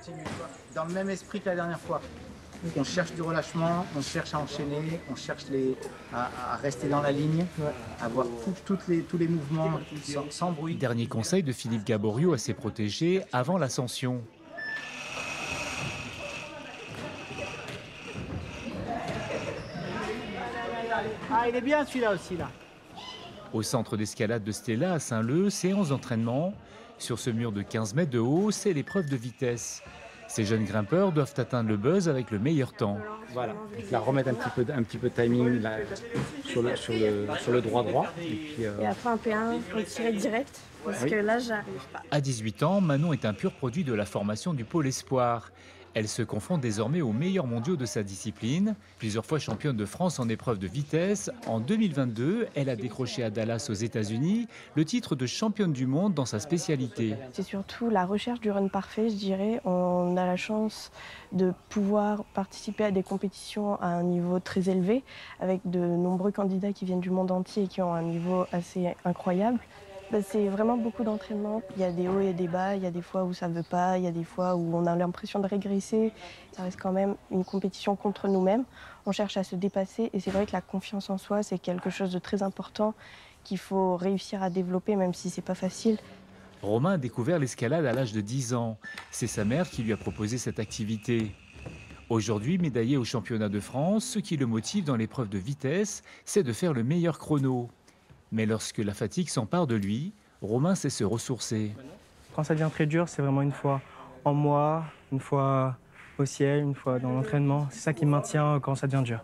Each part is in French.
continue, dans le même esprit que la dernière fois. On cherche du relâchement, on cherche à enchaîner, on cherche à rester dans la ligne, à avoir tous les mouvements sans bruit. Dernier conseil de Philippe Gaborio à ses protégés avant l'ascension. Ah, il est bien celui-là aussi, là. Au centre d'escalade de Stella à Saint-Leu, séance d'entraînement. Sur ce mur de 15 mètres de haut, c'est l'épreuve de vitesse. Ces jeunes grimpeurs doivent atteindre le buzz avec le meilleur temps. Voilà, donc là remettre un petit peu de timing là, sur le droit. Et après un P1, il faut tirer direct, parce que là, j'arrive pas. À 18 ans, Manon est un pur produit de la formation du Pôle Espoir. Elle se confronte désormais aux meilleurs mondiaux de sa discipline. Plusieurs fois championne de France en épreuve de vitesse, en 2022, elle a décroché à Dallas aux États-Unis le titre de championne du monde dans sa spécialité. C'est surtout la recherche du run parfait, je dirais. On a la chance de pouvoir participer à des compétitions à un niveau très élevé, avec de nombreux candidats qui viennent du monde entier et qui ont un niveau assez incroyable. C'est vraiment beaucoup d'entraînement. Il y a des hauts et des bas, il y a des fois où ça ne veut pas, il y a des fois où on a l'impression de régresser. Ça reste quand même une compétition contre nous-mêmes. On cherche à se dépasser et c'est vrai que la confiance en soi, c'est quelque chose de très important qu'il faut réussir à développer, même si ce n'est pas facile. Romain a découvert l'escalade à l'âge de 10 ans. C'est sa mère qui lui a proposé cette activité. Aujourd'hui, médaillé au championnat de France, ce qui le motive dans l'épreuve de vitesse, c'est de faire le meilleur chrono. Mais lorsque la fatigue s'empare de lui, Romain sait se ressourcer. Quand ça devient très dur, c'est vraiment une fois en moi, une fois au ciel, une fois dans l'entraînement. C'est ça qui me maintient quand ça devient dur.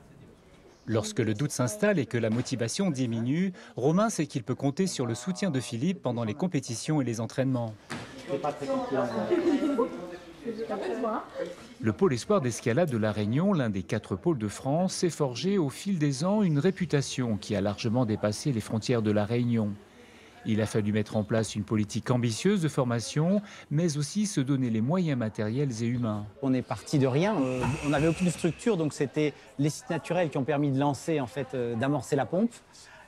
Lorsque le doute s'installe et que la motivation diminue, Romain sait qu'il peut compter sur le soutien de Philippe pendant les compétitions et les entraînements. Le pôle espoir d'escalade de La Réunion, l'un des 4 pôles de France, s'est forgé au fil des ans une réputation qui a largement dépassé les frontières de La Réunion. Il a fallu mettre en place une politique ambitieuse de formation, mais aussi se donner les moyens matériels et humains. On est parti de rien, on n'avait aucune structure, donc c'était les sites naturels qui ont permis de lancer, en fait, d'amorcer la pompe.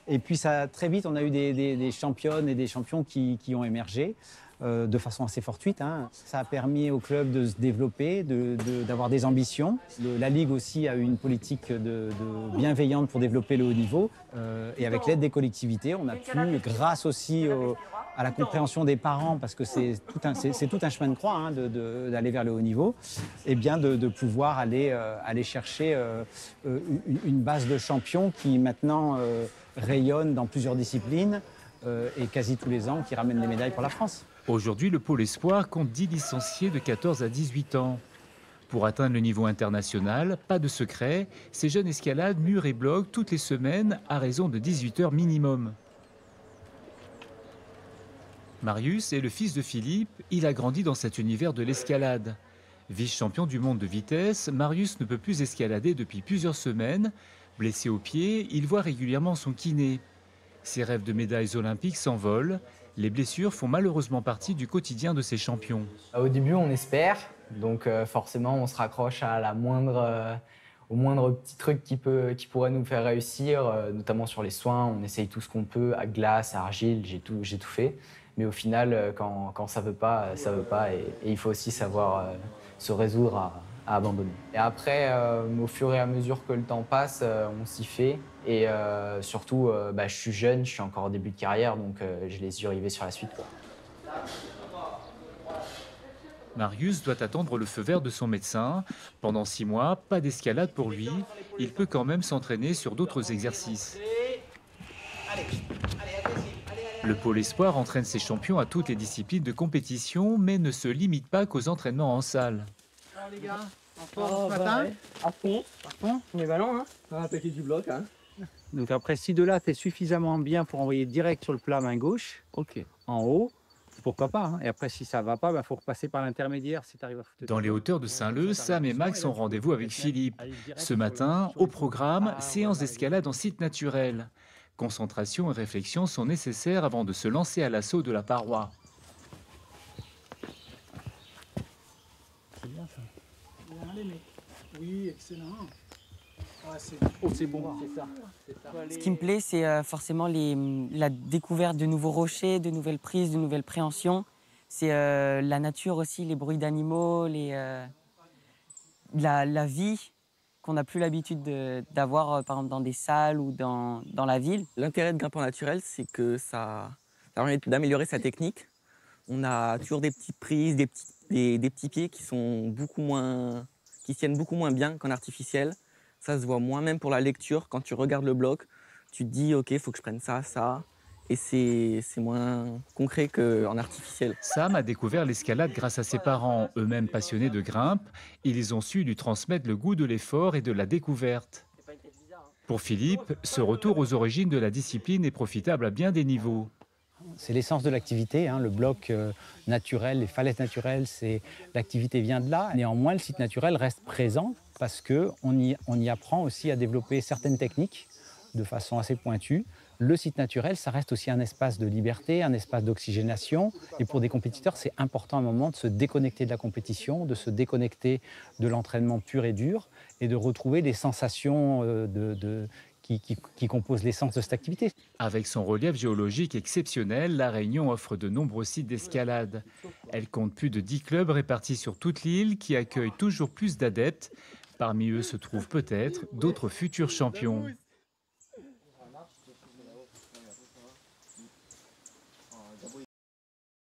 Et puis ça, très vite, on a eu des championnes et des champions qui ont émergé de façon assez fortuite. Ça a permis au club de se développer, d'avoir des ambitions. La Ligue aussi a eu une politique bienveillante pour développer le haut niveau. Et avec l'aide des collectivités, on a pu, grâce aussi à la compréhension des parents, parce que c'est tout un chemin de croix d'aller vers le haut niveau, et bien de pouvoir aller chercher une base de champions qui maintenant rayonne dans plusieurs disciplines et quasi tous les ans qui ramènent des médailles pour la France. Aujourd'hui, le pôle espoir compte 10 licenciés de 14 à 18 ans. Pour atteindre le niveau international, pas de secret, ces jeunes escaladent murs et blocs toutes les semaines à raison de 18 heures minimum. Marius est le fils de Philippe, il a grandi dans cet univers de l'escalade. Vice-champion du monde de vitesse, Marius ne peut plus escalader depuis plusieurs semaines. Blessé au pied, il voit régulièrement son kiné. Ses rêves de médailles olympiques s'envolent. Les blessures font malheureusement partie du quotidien de ces champions. Au début, on espère, donc forcément, on se raccroche à au moindre petit truc qui pourrait nous faire réussir, notamment sur les soins. On essaye tout ce qu'on peut, à glace, à argile, j'ai tout fait. Mais au final, quand ça veut pas, et il faut aussi savoir se résoudre à abandonner. Et après, au fur et à mesure que le temps passe, on s'y fait. Et surtout, je suis jeune, je suis encore au début de carrière, donc j'ai les yeux rivés sur la suite, quoi. Marius doit attendre le feu vert de son médecin. Pendant 6 mois, pas d'escalade pour lui. Il peut quand même s'entraîner sur d'autres exercices. Le pôle espoir entraîne ses champions à toutes les disciplines de compétition, mais ne se limite pas qu'aux entraînements en salle. Alors les gars, en forme ce matin, à fond, les ballons, hein. on va attaquer du bloc. Donc après, si de là, tu es suffisamment bien pour envoyer direct sur le plat main gauche, en haut, pourquoi pas. Et après, si ça va pas, faut repasser par l'intermédiaire si tu arrives à foutre. Dans les hauteurs de Saint-Leu, Sam et Max ont rendez-vous avec Philippe. Ce matin, au programme, séance d'escalade en site naturel. Concentration et réflexion sont nécessaires avant de se lancer à l'assaut de la paroi. C'est bien ça. Oui, excellent. C'est bon, c'est ça. Ce qui me plaît, c'est forcément la découverte de nouveaux rochers, de nouvelles prises, de nouvelles préhensions. C'est la nature aussi, les bruits d'animaux, la vie qu'on n'a plus l'habitude d'avoir, par exemple, dans des salles ou dans la ville. L'intérêt de grimpeur naturel, c'est que ça permet d'améliorer sa technique. On a toujours des petites prises, des petits pieds qui tiennent beaucoup moins bien qu'en artificiel. Ça se voit moins, même pour la lecture. Quand tu regardes le bloc, tu te dis, OK, il faut que je prenne ça, ça. Et c'est moins concret qu'en artificiel. Sam a découvert l'escalade grâce à ses parents, eux-mêmes passionnés de grimpe. Ils ont su lui transmettre le goût de l'effort et de la découverte. Pour Philippe, ce retour aux origines de la discipline est profitable à bien des niveaux. C'est l'essence de l'activité, hein, le bloc naturel, les falaises naturelles, l'activité vient de là. Néanmoins, le site naturel reste présent parce qu'on y apprend aussi à développer certaines techniques de façon assez pointue. Le site naturel, ça reste aussi un espace de liberté, un espace d'oxygénation. Et pour des compétiteurs, c'est important à un moment de se déconnecter de la compétition, de se déconnecter de l'entraînement pur et dur et de retrouver les sensations qui composent l'essence de cette activité. Avec son relief géologique exceptionnel, La Réunion offre de nombreux sites d'escalade. Elle compte plus de 10 clubs répartis sur toute l'île qui accueillent toujours plus d'adeptes. Parmi eux se trouvent peut-être d'autres futurs champions.